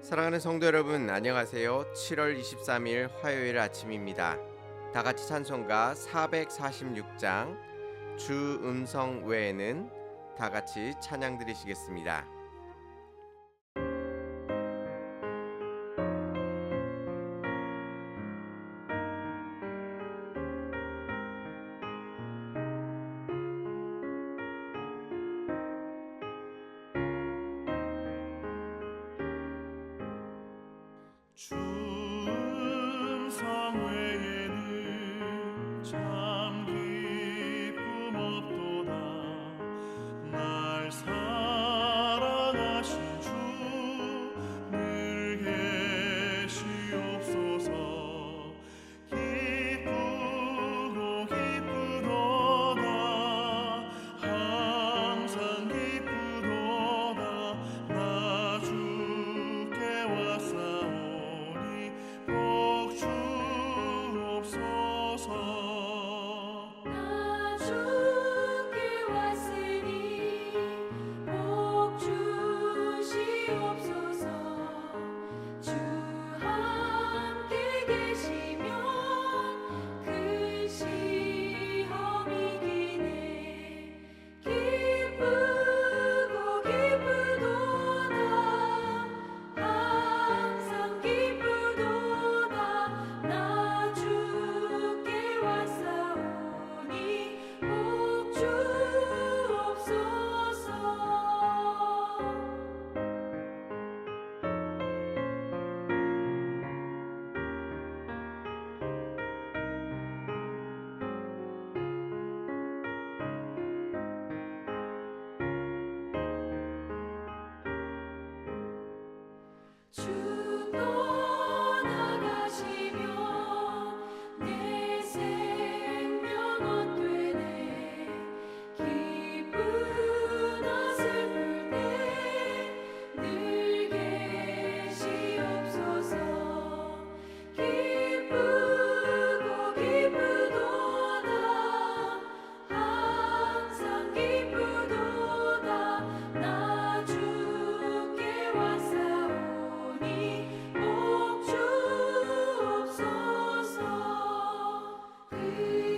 사랑하는 성도 여러분, 안녕하세요. 7월 23일 화요일 아침입니다. 다 같이 찬송가 446장 주 음성 외에는 다 같이 찬양 드리시겠습니다. 주 음성 외에는 참 기쁨 없도다. 날 사랑하신 주 늘 계시옵소서. 기쁘고 기쁘도다. 항상 기쁘도다. 나 주께 왔사오니 복 주옵소서. 나 주께 왔으니 복 주시옵소서. 주 함께 계시면 그 시험이 기네. 기쁘고 기쁘도다. 항상 기쁘도다. 나 주께 왔사오니 복 주옵소서. 주 떠나가시면 내 생명 헛되네. 기쁘나 슬플 때 늘 계시옵소서. 기쁘고 기쁘도다. 항상 기쁘도다. 나 주께 왔사오니 복 주옵소서. 그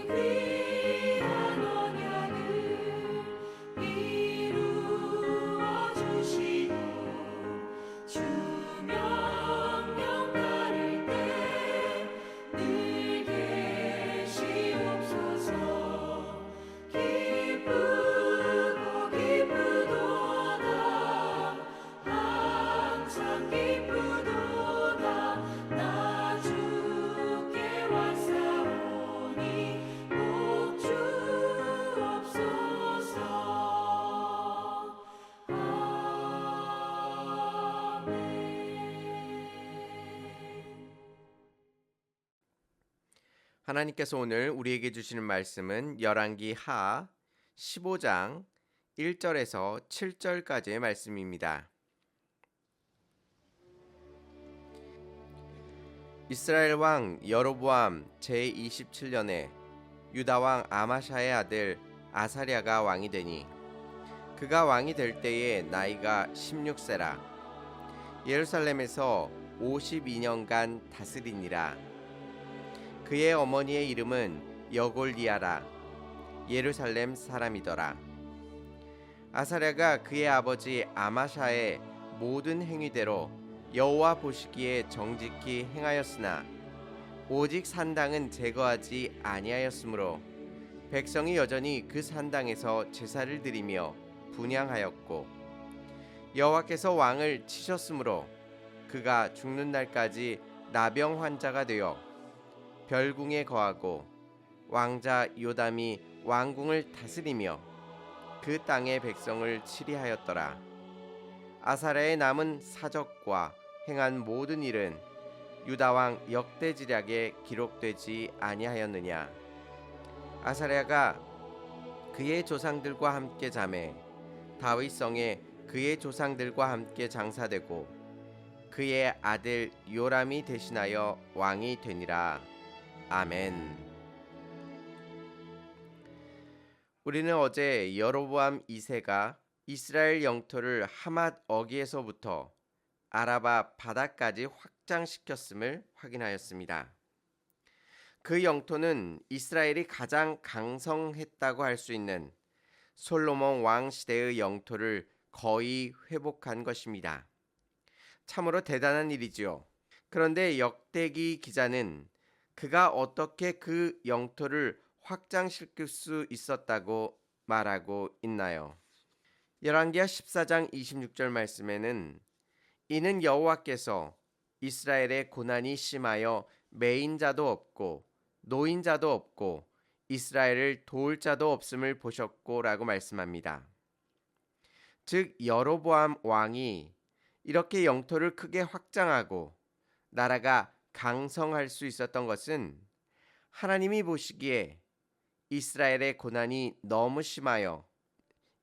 귀한 언약을 이루어 주시고 주 명령 따를 때 늘 계시옵소서. 기쁘고 기쁘도다. 항상 기쁘도다. 나 주께 왔사오니 복 주옵소서. 아멘. 하나님께서 오늘 우리에게 주시는 말씀은 열왕기 하 15장 1절에서 7절까지의 말씀입니다. 이스라엘 왕 여로보암 제27년에 유다 왕 아마샤의 아들 아사랴가 왕이 되니 그가 왕이 될 때에 나이가 16세라. 예루살렘에서 52년간 다스리니라. 그의 어머니의 이름은 여골리아라. 예루살렘 사람이더라. 아사랴가 그의 아버지 아마샤의 모든 행위대로 여호와 보시기에 정직히 행하였으나 오직 산당은 제거하지 아니하였으므로 백성이 여전히 그 산당에서 제사를 드리며 분향하였고 여호와께서 왕을 치셨으므로 그가 죽는 날까지 나병 환자가 되어 별궁에 거하고 왕자 요담이 왕궁을 다스리며 그 땅의 백성을 치리하였더라. 아사랴의 남은 사적과 행한 모든 일은 유다 왕 역대지략에 기록되지 아니하였느냐. 아사랴가 그의 조상들과 함께 자매 다윗성에 그의 조상들과 함께 장사되고 그의 아들 요람이 대신하여 왕이 되니라. 아멘. 우리는 어제 여로보암 2세가 이스라엘 영토를 하맛 어기에서부터 아라바 바다까지 확장시켰음을 확인하였습니다. 그 영토는 이스라엘이 가장 강성했다고 할 수 있는 솔로몬 왕 시대의 영토를 거의 회복한 것입니다. 참으로 대단한 일이지요. 그런데 역대기 기자는 그가 어떻게 그 영토를 확장시킬 수 있었다고 말하고 있나요? 열왕기하 14장 26절 말씀에는 이는 여호와께서 이스라엘의 고난이 심하여 매인자도 없고 노인자도 없고 이스라엘을 도울 자도 없음을 보셨고라고 말씀합니다. 즉 여로보암 왕이 이렇게 영토를 크게 확장하고 나라가 강성할 수 있었던 것은 하나님이 보시기에 이스라엘의 고난이 너무 심하여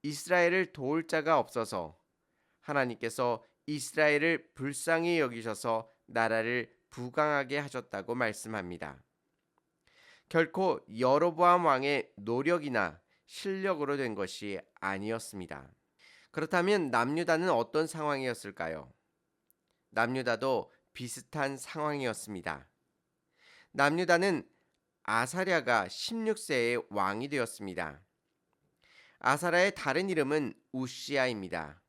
이스라엘을 도울 자가 없어서 하나님께서 이스라엘을 불쌍히 여기셔서 나라를 부강하게 하셨다고 말씀합니다. 결코 여로보암 왕의 노력이나 실력으로 된 것이 아니었습니다. 그렇다면 남유다는 어떤 상황이었을까요? 남유다도 비슷한 상황이었습니다. 남유다는 아사랴가 16세에 왕이 되었습니다. 아사랴의 다른 이름은 우시야입니다.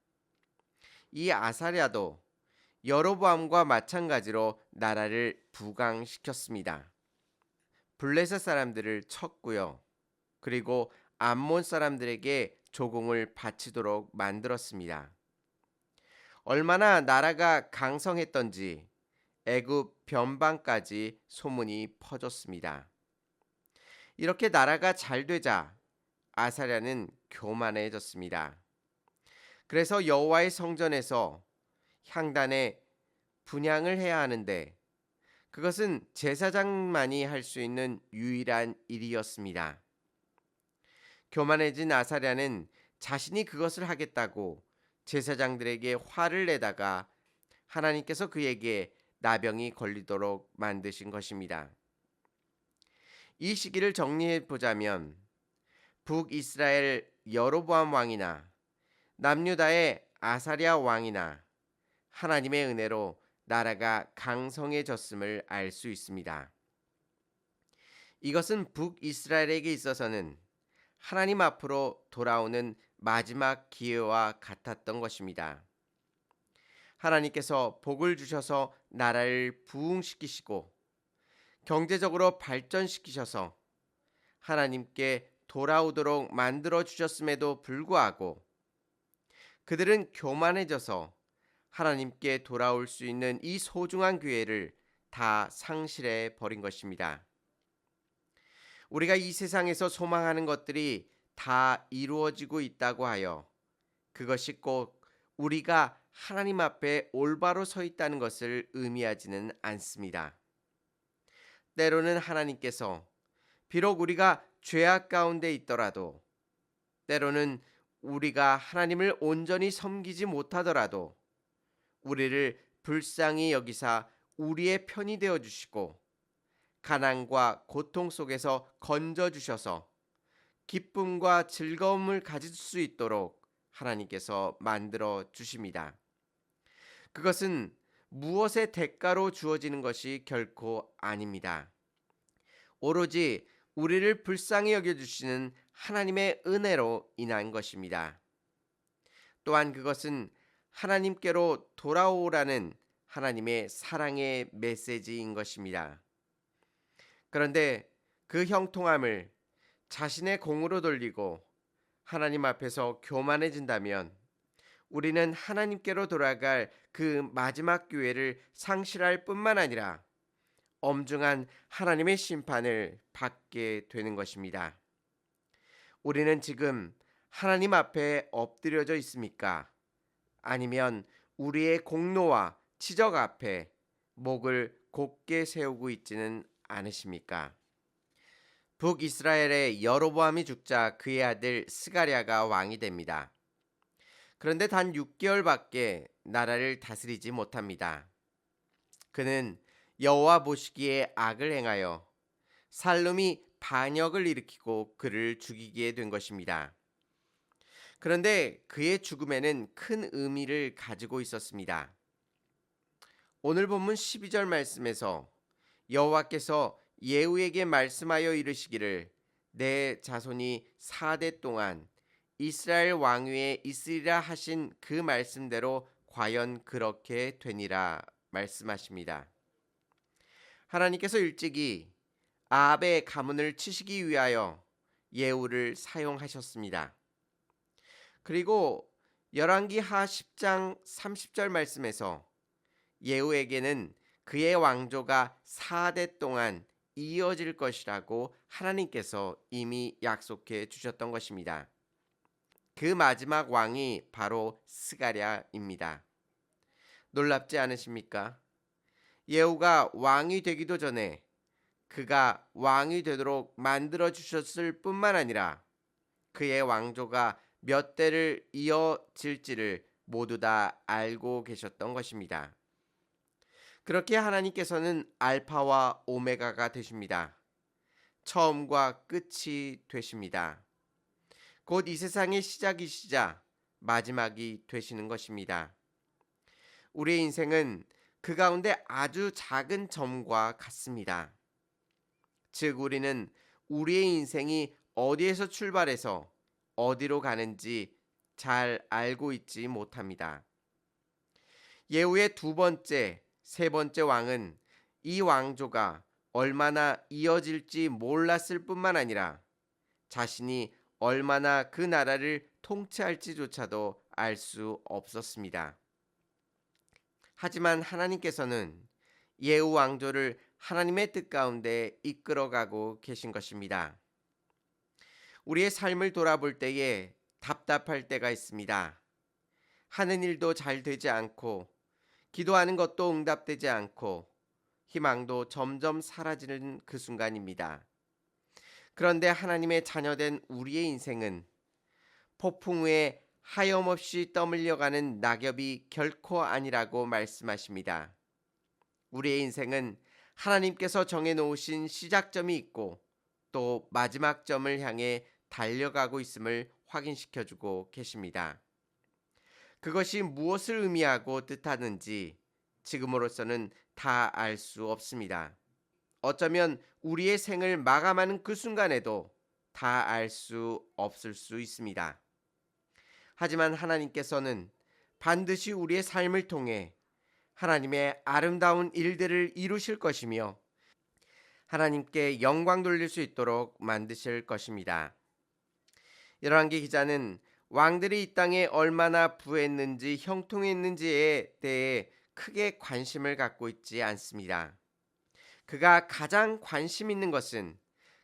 이 아사랴도 여로보암과 마찬가지로 나라를 부강시켰습니다. 블레셋 사람들을 쳤고요. 그리고 암몬 사람들에게 조공을 바치도록 만들었습니다. 얼마나 나라가 강성했던지 애굽 변방까지 소문이 퍼졌습니다. 이렇게 나라가 잘 되자 아사랴는 교만해졌습니다. 그래서 여호와의 성전에서 향단에 분향을 해야 하는데 그것은 제사장만이 할 수 있는 유일한 일이었습니다. 교만해진 아사랴는 자신이 그것을 하겠다고 제사장들에게 화를 내다가 하나님께서 그에게 나병이 걸리도록 만드신 것입니다. 이 시기를 정리해 보자면 북이스라엘 여로보암 왕이나 남유다의 아사랴 왕이나 하나님의 은혜로 나라가 강성해졌음을 알 수 있습니다. 이것은 북이스라엘에게 있어서는 하나님 앞으로 돌아오는 마지막 기회와 같았던 것입니다. 하나님께서 복을 주셔서 나라를 부흥시키시고 경제적으로 발전시키셔서 하나님께 돌아오도록 만들어 주셨음에도 불구하고 그들은 교만해져서 하나님께 돌아올 수 있는 이 소중한 기회를 다 상실해 버린 것입니다. 우리가 이 세상에서 소망하는 것들이 다 이루어지고 있다고 하여 그것이 꼭 우리가 하나님 앞에 올바로 서 있다는 것을 의미하지는 않습니다. 때로는 하나님께서 비록 우리가 죄악 가운데 있더라도 때로는 우리가 하나님을 온전히 섬기지 못하더라도 우리를 불쌍히 여기사 우리의 편이 되어 주시고 가난과 고통 속에서 건져 주셔서 기쁨과 즐거움을 가질 수 있도록 하나님께서 만들어 주십니다. 그것은 무엇의 대가로 주어지는 것이 결코 아닙니다. 오로지 우리를 불쌍히 여겨 주시는 하나님의 은혜로 인한 것입니다. 또한 그것은 하나님께로 돌아오라는 하나님의 사랑의 메시지인 것입니다. 그런데 그 형통함을 자신의 공으로 돌리고 하나님 앞에서 교만해진다면 우리는 하나님께로 돌아갈 그 마지막 기회를 상실할 뿐만 아니라 엄중한 하나님의 심판을 받게 되는 것입니다. 우리는 지금 하나님 앞에 엎드려져 있습니까? 아니면 우리의 공로와 치적 앞에 목을 곧게 세우고 있지는 않으십니까? 북이스라엘의 여로보암이 죽자 그의 아들 스가랴가 왕이 됩니다. 그런데 단 6개월밖에 나라를 다스리지 못합니다. 그는 여호와 보시기에 악을 행하여 살룸이 반역을 일으키고 그를 죽이게 된 것입니다. 그런데 그의 죽음에는 큰 의미를 가지고 있었습니다. 오늘 본문 12절 말씀에서 여호와께서 예후에게 말씀하여 이르시기를 내 자손이 4대 동안 이스라엘 왕위에 있으리라 하신 그 말씀대로 과연 그렇게 되니라 말씀하십니다. 하나님께서 일찍이 아합의 가문을 치시기 위하여 예후를 사용하셨습니다. 그리고 열왕기하 10장 30절 말씀에서 예후에게는 그의 왕조가 4대 동안 이어질 것이라고 하나님께서 이미 약속해 주셨던 것입니다. 그 마지막 왕이 바로 스가랴입니다. 놀랍지 않으십니까? 예후가 왕이 되기도 전에 그가 왕이 되도록 만들어 주셨을 뿐만 아니라 그의 왕조가 몇 대를 이어질지를 모두 다 알고 계셨던 것입니다. 그렇게 하나님께서는 알파와 오메가가 되십니다. 처음과 끝이 되십니다. 곧 이 세상의 시작이시자 마지막이 되시는 것입니다. 우리의 인생은 그 가운데 아주 작은 점과 같습니다. 즉 우리는 우리의 인생이 어디에서 출발해서 어디로 가는지 잘 알고 있지 못합니다. 예후의 두 번째, 세 번째 왕은 이 왕조가 얼마나 이어질지 몰랐을 뿐만 아니라 자신이 얼마나 그 나라를 통치할지조차도 알 수 없었습니다. 하지만 하나님께서는 예후 왕조를 하나님의 뜻 가운데 이끌어가고 계신 것입니다. 우리의 삶을 돌아볼 때에 답답할 때가 있습니다. 하는 일도 잘 되지 않고 기도하는 것도 응답되지 않고 희망도 점점 사라지는 그 순간입니다. 그런데 하나님의 자녀된 우리의 인생은 폭풍 후에 하염없이 떠밀려가는 낙엽이 결코 아니라고 말씀하십니다. 우리의 인생은 하나님께서 정해놓으신 시작점이 있고 또 마지막 점을 향해 달려가고 있음을 확인시켜주고 계십니다. 그것이 무엇을 의미하고 뜻하는지 지금으로서는 다 알 수 없습니다. 어쩌면 우리의 생을 마감하는 그 순간에도 다 알 수 없을 수 있습니다. 하지만 하나님께서는 반드시 우리의 삶을 통해 하나님의 아름다운 일들을 이루실 것이며 하나님께 영광 돌릴 수 있도록 만드실 것입니다. 열왕기 기자는 왕들이 이 땅에 얼마나 부했는지 형통했는지에 대해 크게 관심을 갖고 있지 않습니다. 그가 가장 관심 있는 것은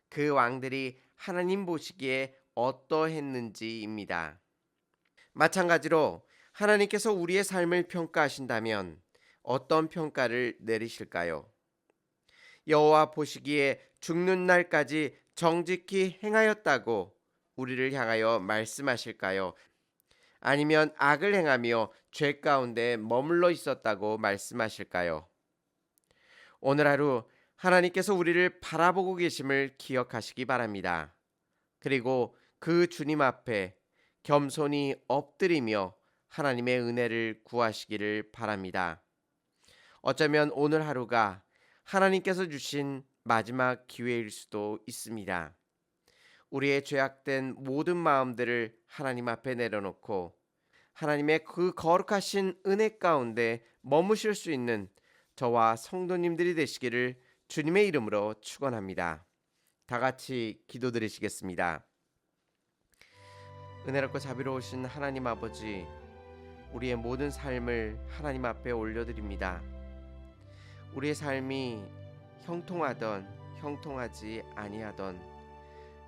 그 왕들이 하나님 보시기에 어떠했는지입니다. 마찬가지로 하나님께서 우리의 삶을 평가하신다면 어떤 평가를 내리실까요? 여호와 보시기에 죽는 날까지 정직히 행하였다고 우리를 향하여 말씀하실까요? 아니면 악을 행하며 죄 가운데 머물러 있었다고 말씀하실까요? 오늘 하루 하나님께서 우리를 바라보고 계심을 기억하시기 바랍니다. 그리고 그 주님 앞에 겸손히 엎드리며 하나님의 은혜를 구하시기를 바랍니다. 어쩌면 오늘 하루가 하나님께서 주신 마지막 기회일 수도 있습니다. 우리의 죄악된 모든 마음들을 하나님 앞에 내려놓고 하나님의 그 거룩하신 은혜 가운데 머무실 수 있는 저와 성도님들이 되시기를 주님의 이름으로 축원합니다. 다 같이 기도드리시겠습니다. 은혜롭고 자비로우신 하나님 아버지, 우리의 모든 삶을 하나님 앞에 올려드립니다. 우리의 삶이 형통하던 형통하지 아니하던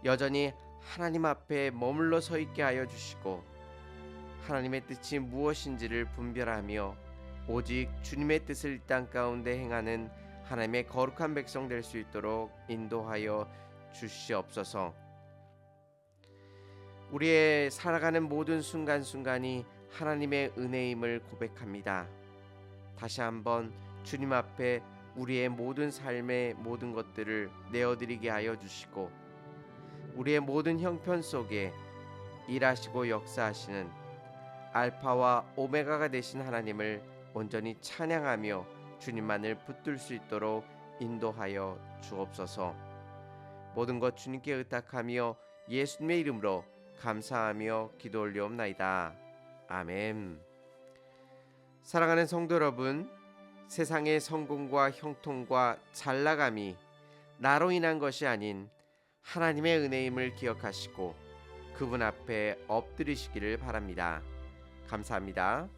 여전히 하나님 앞에 머물러 서 있게 하여 주시고 하나님의 뜻이 무엇인지를 분별하며 오직 주님의 뜻을 이 땅 가운데 행하는 하나님의 거룩한 백성 될 수 있도록 인도하여 주시옵소서. 우리의 살아가는 모든 순간순간이 하나님의 은혜임을 고백합니다. 다시 한번 주님 앞에 우리의 모든 삶의 모든 것들을 내어드리게 하여 주시고 우리의 모든 형편 속에 일하시고 역사하시는 알파와 오메가가 되신 하나님을 온전히 찬양하며 주님만을 붙들 수 있도록 인도하여 주옵소서. 모든 것 주님께 의탁하며 예수님의 이름으로 감사하며 기도 올리옵나이다. 아멘. 사랑하는 성도 여러분, 세상의 성공과 형통과 잘나감이 나로 인한 것이 아닌 하나님의 은혜임을 기억하시고 그분 앞에 엎드리시기를 바랍니다. 감사합니다.